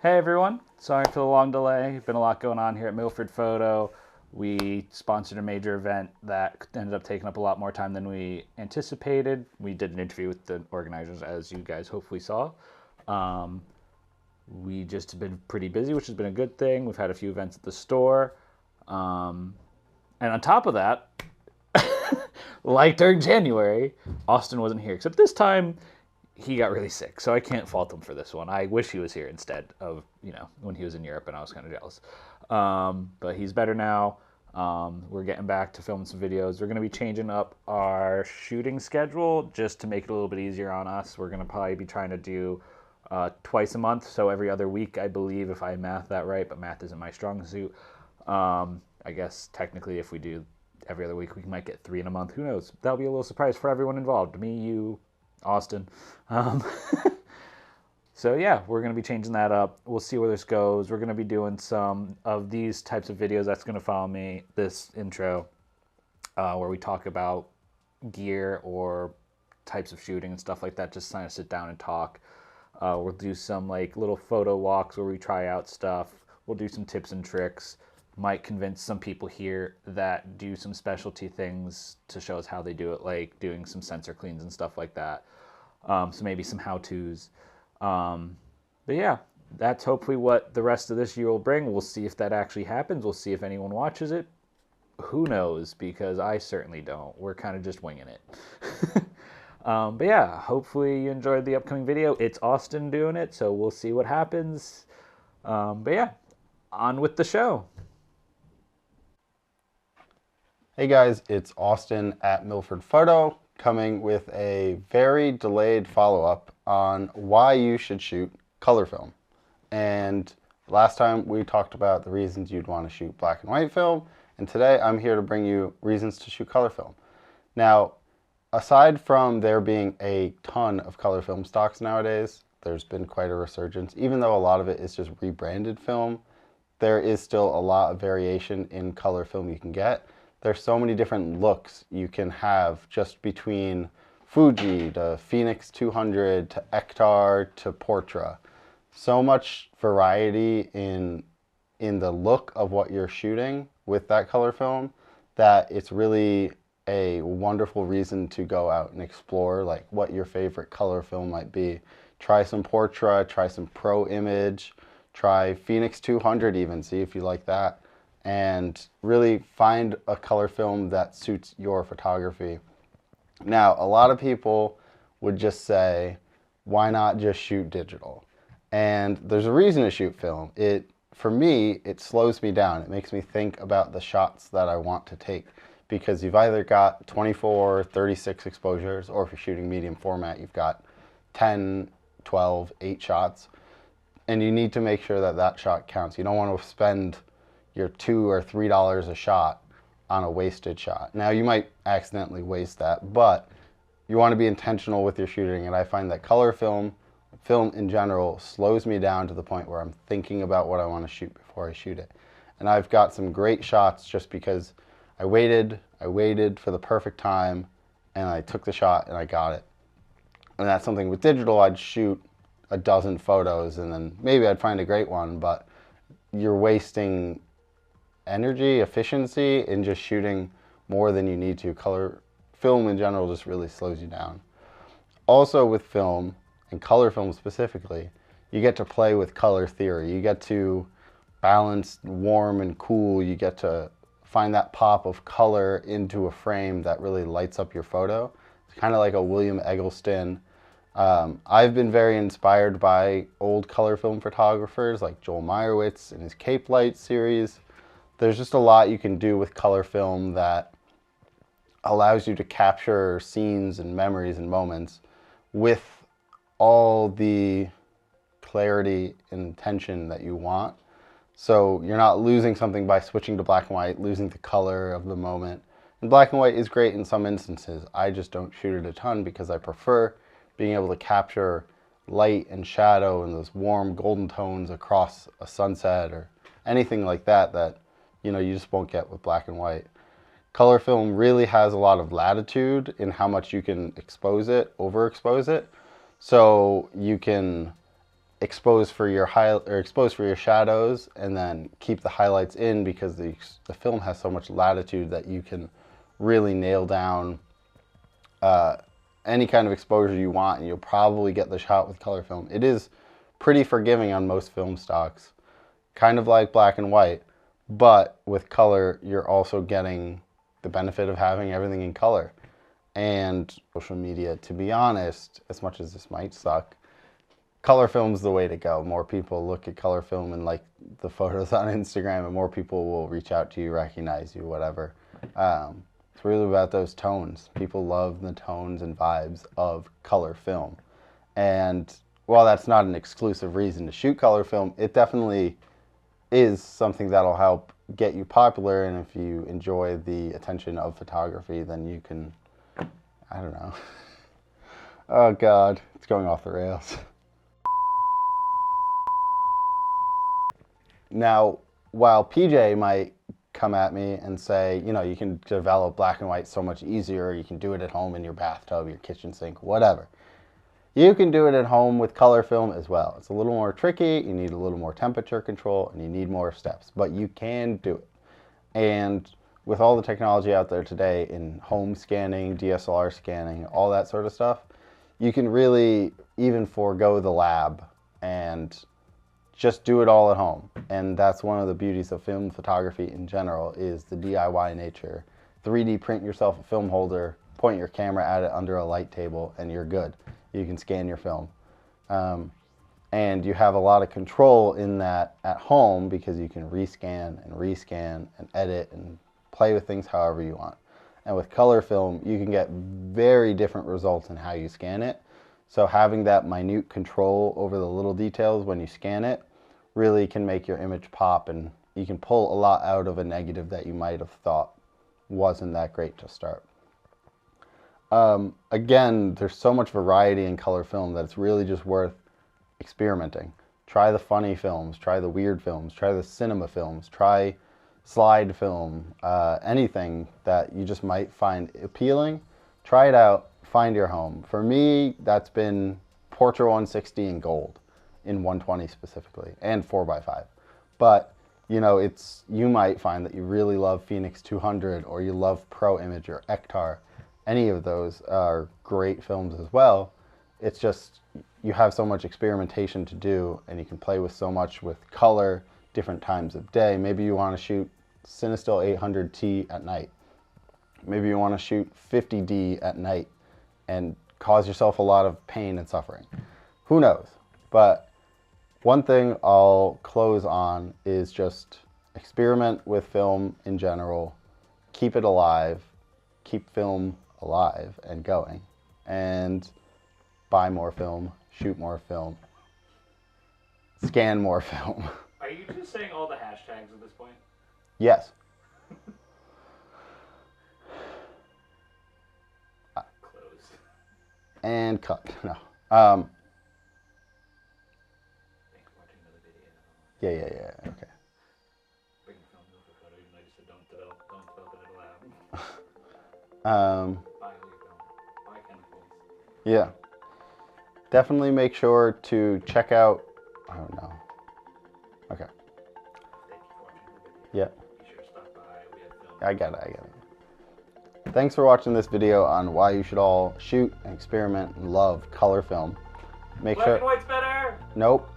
Hey everyone, sorry for the long delay. Been a lot going on here at Milford Photo. We sponsored a major event that ended up taking up a lot more time than we anticipated. We did an interview with the organizers, as you guys hopefully saw. Um, we just have been pretty busy, which has been a good thing. We've had a few events at the store. Um, and on top of that, like during January, Austin wasn't here. Except this time, he got really sick, so I can't fault him for this one. I wish he was here instead of when he was in Europe, and I was kind of jealous. But he's better now. We're getting back to filming some videos. We're going to be changing up our shooting schedule just to make it a little bit easier on us. We're going to probably be trying to do twice a month, so every other week, I believe, if I math that right. But math isn't my strong suit. I guess technically, if we do every other week, we might get 3 in a month. Who knows? That'll be a little surprise for everyone involved. Me, you, Austin. Um, so yeah, we're going to be changing that up. We'll see where this goes. We're going to be doing some of these types of videos that's going to follow me, this intro, where we talk about gear or types of shooting and stuff like that. Just kind of sit down and talk. We'll do some like little photo walks where we try out stuff. We'll do some tips and tricks. Might convince some people here that do some specialty things to show us how they do it, like doing some sensor cleans and stuff like that. So maybe some how-tos. But yeah, that's hopefully what the rest of this year will bring. We'll see if that actually happens. We'll see if anyone watches it. Who knows? Because I certainly don't. We're kind of just winging it. But yeah, hopefully you enjoyed the upcoming video. It's Austin doing it, so we'll see what happens. But yeah, on with the show. Hey guys, it's Austin at Milford Photo coming with a very delayed follow-up on why you should shoot color film. And last time we talked about the reasons you'd want to shoot black and white film, and today I'm here to bring you reasons to shoot color film. Now, aside from there being a ton of color film stocks nowadays, there's been quite a resurgence. Even though a lot of it is just rebranded film, there is still a lot of variation in color film you can get. There's so many different looks you can have just between Fuji to Phoenix 200 to Ektar to Portra. So much variety in the look of what you're shooting with that color film that it's really a wonderful reason to go out and explore like what your favorite color film might be. Try some Portra, try some Pro Image, try Phoenix 200 even, see if you like that. And really find a color film that suits your photography. Now, a lot of people would just say, why not just shoot digital? And there's a reason to shoot film. For me, it slows me down. It makes me think about the shots that I want to take, because you've either got 24, 36 exposures, or if you're shooting medium format, you've got 10, 12, 8 shots, and you need to make sure that that shot counts. You don't want to spend your $2 or $3 a shot on a wasted shot. Now you might accidentally waste that, but you want to be intentional with your shooting, and I find that color film in general, slows me down to the point where I'm thinking about what I want to shoot before I shoot it. And I've got some great shots just because I waited for the perfect time, and I took the shot and I got it. And that's something with digital, I'd shoot a dozen photos and then maybe I'd find a great one, but you're wasting energy, efficiency in just shooting more than you need to. Color film in general just really slows you down. Also with film, and color film specifically, you get to play with color theory. You get to balance warm and cool. You get to find that pop of color into a frame that really lights up your photo. It's kind of like a William Eggleston. I've been very inspired by old color film photographers like Joel Meyerowitz and his Cape Light series. There's just a lot you can do with color film that allows you to capture scenes and memories and moments with all the clarity and intention that you want. So you're not losing something by switching to black and white, losing the color of the moment. And black and white is great in some instances. I just don't shoot it a ton because I prefer being able to capture light and shadow and those warm golden tones across a sunset or anything like that that you just won't get with black and white. Color film really has a lot of latitude in how much you can expose it, overexpose it. So you can expose for your shadows, and then keep the highlights in, because the film has so much latitude that you can really nail down any kind of exposure you want, and you'll probably get the shot with color film. It is pretty forgiving on most film stocks, kind of like black and white, but with color you're also getting the benefit of having everything in color. And social media, to be honest, as much as this might suck, color film's the way to go. More people look at color film and like the photos on Instagram, and more people will reach out to you, recognize you, whatever. It's really about those tones. People love the tones and vibes of color film. And while that's not an exclusive reason to shoot color film, it definitely is something that'll help get you popular. And if you enjoy the attention of photography, then you can, I don't know. Oh God, it's going off the rails. Now, while PJ might come at me and say, you know, you can develop black and white so much easier, you can do it at home in your bathtub, your kitchen sink, whatever. You can do it at home with color film as well. It's a little more tricky, you need a little more temperature control, and you need more steps, but you can do it. And with all the technology out there today in home scanning, DSLR scanning, all that sort of stuff, you can really even forego the lab and just do it all at home. And that's one of the beauties of film photography in general, is the DIY nature. 3D print yourself a film holder, point your camera at it under a light table, and you're good. You can scan your film. And you have a lot of control in that at home, because you can rescan and edit and play with things however you want. And with color film, you can get very different results in how you scan it. So having that minute control over the little details when you scan it really can make your image pop, and you can pull a lot out of a negative that you might have thought wasn't that great to start. Again, there's so much variety in color film that it's really just worth experimenting. Try the funny films, try the weird films, try the cinema films, try slide film, anything that you just might find appealing. Try it out, find your home. For me, that's been Portra 160 in gold, in 120 specifically, and 4x5. But you know, you might find that you really love Phoenix 200, or you love Pro Image or Ektar. Any of those are great films as well. It's just, you have so much experimentation to do, and you can play with so much with color, different times of day. Maybe you want to shoot Cinestill 800T at night. Maybe you want to shoot 50D at night and cause yourself a lot of pain and suffering. Who knows? But one thing I'll close on is just experiment with film in general. Keep it alive. Keep film alive and going. And buy more film. Shoot more film. Scan more film. Are you just saying all the hashtags at this point? Yes. Close. And cut. No. Yeah, okay. Bring the film over photo, even though you said don't develop it at a lab. Buy all your film. Buy chemicals. Yeah. Definitely make sure to check out, I don't know. Okay. Thank you for watching the video. Yeah. Be sure to stop by. We have film. I got it. Thanks for watching this video on why you should all shoot and experiment and love color film. Make Black sure. and white's better! Nope.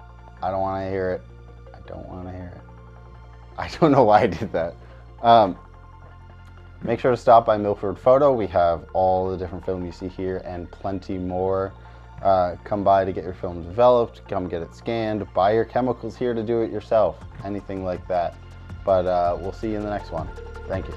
I don't want to hear it. I don't know why I did that. Make sure to stop by Milford Photo. We have all the different film you see here and plenty more. Come by to get your film developed, come get it scanned, buy your chemicals here to do it yourself, anything like that. But we'll see you in the next one. Thank you.